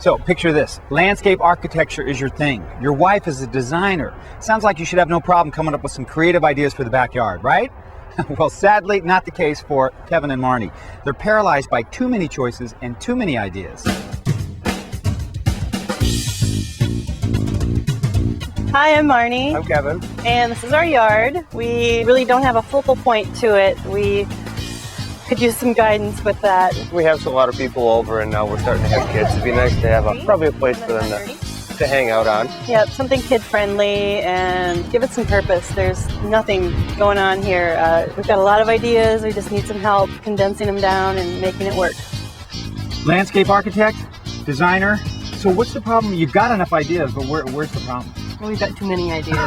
So picture this, landscape architecture is your thing. Your wife is a designer. Sounds like you should have no problem coming up with some creative ideas for the backyard, right? Well, sadly, not the case for Kevin and Marnie. They're paralyzed by too many choices and too many ideas. Hi, I'm Marnie. I'm Kevin. And this is our yard. We really don't have a focal point to it. We could use some guidance with that. We have a lot of people over, and now we're starting to have kids. It'd be nice to have probably a place for them to hang out on. Yep, something kid-friendly and give it some purpose. There's nothing going on here. We've got a lot of ideas. We just need some help condensing them down and making it work. Landscape architect, designer. So what's the problem? You've got enough ideas, but where's the problem? Well, we've got too many ideas.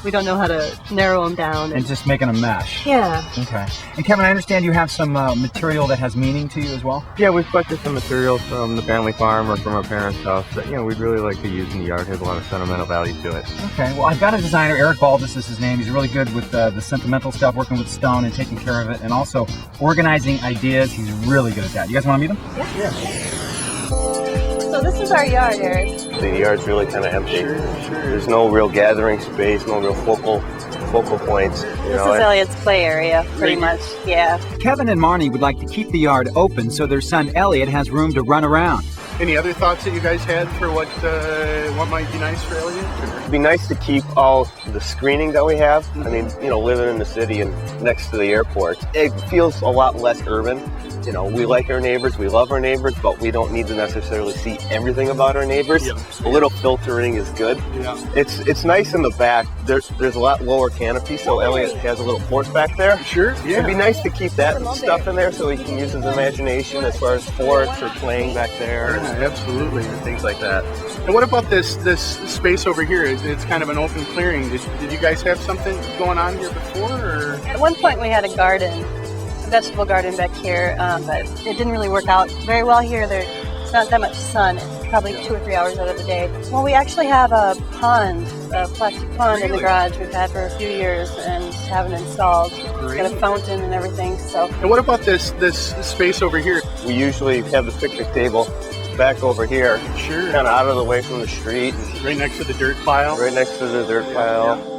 We don't know how to narrow them down. And just making a mesh. Yeah. Okay. And Kevin, I understand you have some material that has meaning to you as well? Yeah, we've collected some materials from the family farm or from our parents' house that, we'd really like to use in the yard. It has a lot of sentimental value to it. Okay. Well, I've got a designer, Eric Baldus is his name. He's really good with the sentimental stuff, working with stone and taking care of it, and also organizing ideas. He's really good at that. You guys want to meet him? Yeah. So this is our yard, Eric. The yard's really kind of empty. Sure. There's no real gathering space, no real focal points. This is Elliot's play area, pretty much, yeah. Kevin and Marnie would like to keep the yard open so their son Elliot has room to run around. Any other thoughts that you guys had for what might be nice for Elliot? It'd be nice to keep all the screening that we have. I mean, living in the city and next to the airport, it feels a lot less urban. We like our neighbors, we love our neighbors, but we don't need to necessarily see everything about our neighbors. Yep. A little filtering is good. Yeah. It's nice in the back. There's a lot lower canopy, so Elliot has a little porch back there. Sure, yeah. It'd be nice to keep that stuff in there so he can use his imagination as far as sports or playing back there. Yeah, absolutely. And things like that. And what about this space over here? It's kind of an open clearing. Did you guys have something going on here before? Or? At one point we had a garden. Vegetable garden back here, but it didn't really work out very well here. There's not that much sun. It's probably 2 or 3 hours out of the day. Well, we actually have a pond, a plastic pond in the garage we've had for a few years and haven't installed. It's got a fountain and everything. So. And what about this space over here? We usually have the picnic table back over here. Sure. Kind of out of the way from the street. Right next to the dirt pile? Right next to the dirt pile. Yeah.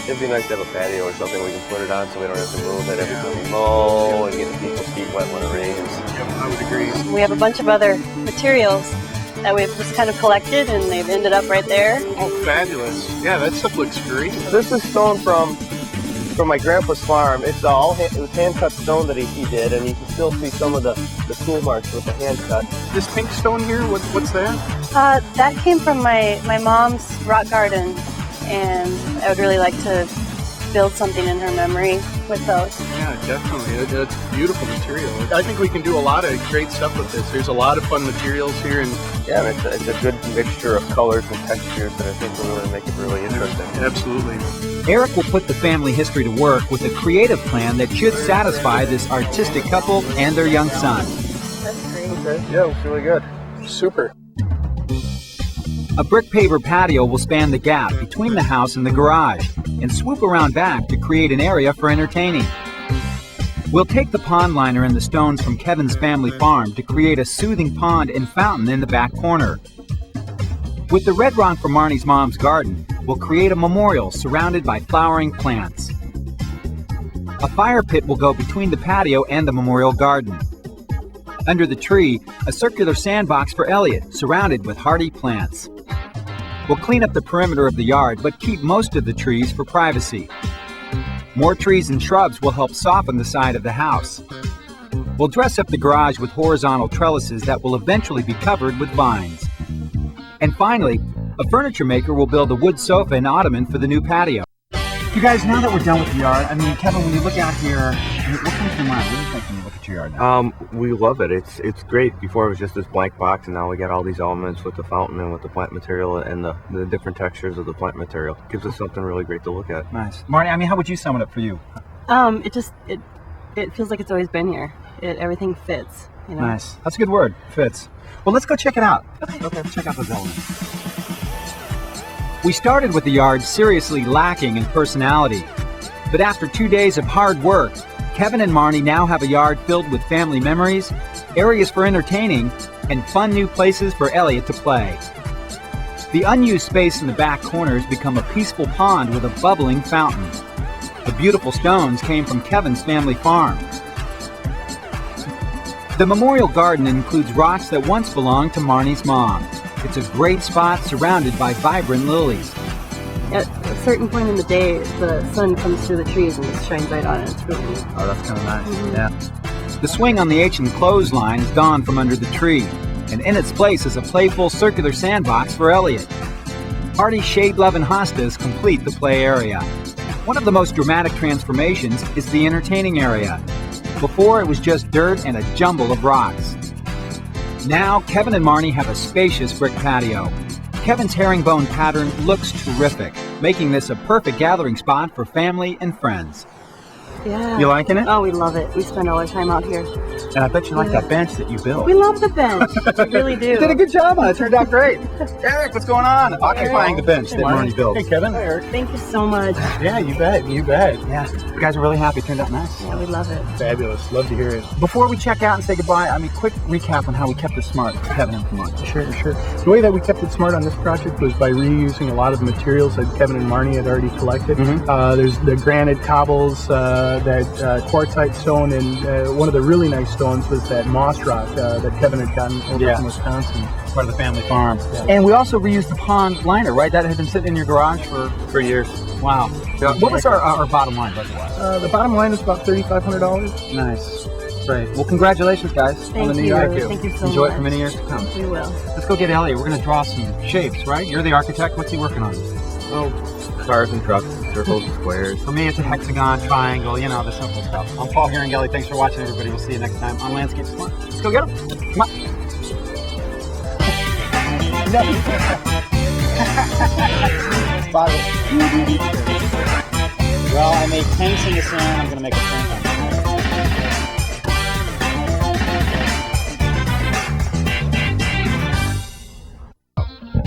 It'd be nice to have a patio or something we can put it on so we don't have to move it every time we mow and get the people's feet wet when it rains. Yep, I would agree. We have a bunch of other materials that we've just kind of collected and they've ended up right there. Oh, fabulous. Yeah, that stuff looks great. This is stone from my grandpa's farm. It was hand-cut stone that he did, and you can still see some of the tool marks with the hand cut. This pink stone here, what's that? That came from my mom's rock garden. And I would really like to build something in her memory with those. Yeah, definitely. It's beautiful material. I think we can do a lot of great stuff with this. There's a lot of fun materials here. And yeah, it's a good mixture of colors and textures that I think will really make it really interesting. Absolutely. Eric will put the family history to work with a creative plan that should satisfy this artistic couple and their young son. That's great. Okay, yeah, it was really good. Super. A brick paver patio will span the gap between the house and the garage and swoop around back to create an area for entertaining. We'll take the pond liner and the stones from Kevin's family farm to create a soothing pond and fountain in the back corner. With the red rock from Marnie's mom's garden, we'll create a memorial surrounded by flowering plants. A fire pit will go between the patio and the memorial garden. Under the tree, a circular sandbox for Elliot, surrounded with hardy plants. We'll clean up the perimeter of the yard, but keep most of the trees for privacy. More trees and shrubs will help soften the side of the house. We'll dress up the garage with horizontal trellises that will eventually be covered with vines. And finally, a furniture maker will build a wood sofa and ottoman for the new patio. You guys, now that we're done with the yard, I mean, Kevin, when you look out here, what comes to mind? What do you think when you look at your yard now? We love it. It's great. Before it was just this blank box, and now we got all these elements with the fountain and with the plant material and the different textures of the plant material. It gives us something really great to look at. Nice. Marnie, I mean, how would you sum it up for you? It feels like it's always been here. Everything fits. Nice. That's a good word. Fits. Well, let's go check it out. Okay. Check out those elements. We started with the yard seriously lacking in personality. But after 2 days of hard work, Kevin and Marnie now have a yard filled with family memories areas for entertaining, and fun new places for Elliot to play. The unused space in the back corners become a peaceful pond with a bubbling fountain. The beautiful stones came from Kevin's family farm. The memorial garden includes rocks that once belonged to Marnie's mom. It's a great spot surrounded by vibrant lilies. At a certain point in the day, the sun comes through the trees and just shines right on it. It's really neat. Oh, that's kind of nice. Yeah. The swing on the ancient clothesline is gone from under the tree, and in its place is a playful circular sandbox for Elliot. Hardy shade-loving hostas complete the play area. One of the most dramatic transformations is the entertaining area. Before, it was just dirt and a jumble of rocks. Now, Kevin and Marnie have a spacious brick patio. Kevin's herringbone pattern looks terrific, making this a perfect gathering spot for family and friends. Yeah. You liking it? Oh, we love it. We spend all our time out here. And I bet you like that bench that you built. We love the bench. We really do. You did a good job on it. It turned out great. Eric, what's going on? Occupying the bench that Marnie built. Hey, Kevin. Hey, Eric. Thank you so much. Yeah, you bet. You bet. Yeah, you guys are really happy. It turned out nice. Yeah, we love it. Fabulous. Love to hear it. Before we check out and say goodbye, quick recap on how we kept it smart for Kevin and for Marnie. Sure. The way that we kept it smart on this project was by reusing a lot of materials that Kevin and Marnie had already collected. There's the granite cobbles, that quartzite stone, and one of the really nice stones was that moss rock that Kevin had gotten over from Wisconsin. Part of the family farm. Yeah. And we also reused the pond liner, right? That had been sitting in your garage for years. Wow. Yeah. What was our bottom line budget-wise? The bottom line is about $3,500. Nice. Great. Well, congratulations, guys. Thank on the new you. yard. Thank you so Enjoy much. it for many years to come. We will. Let's go get Elliot. We're going to draw some shapes, right? You're the architect. What's he working on? Oh, cars and trucks, circles and squares. For me, it's a hexagon, triangle, the simple stuff. I'm Paul Herringelli. Thanks for watching, everybody. We'll see you next time on Landscape Smart. Let's go get him. Come on. Well, I made tanks in the sand. I'm going to make a thing.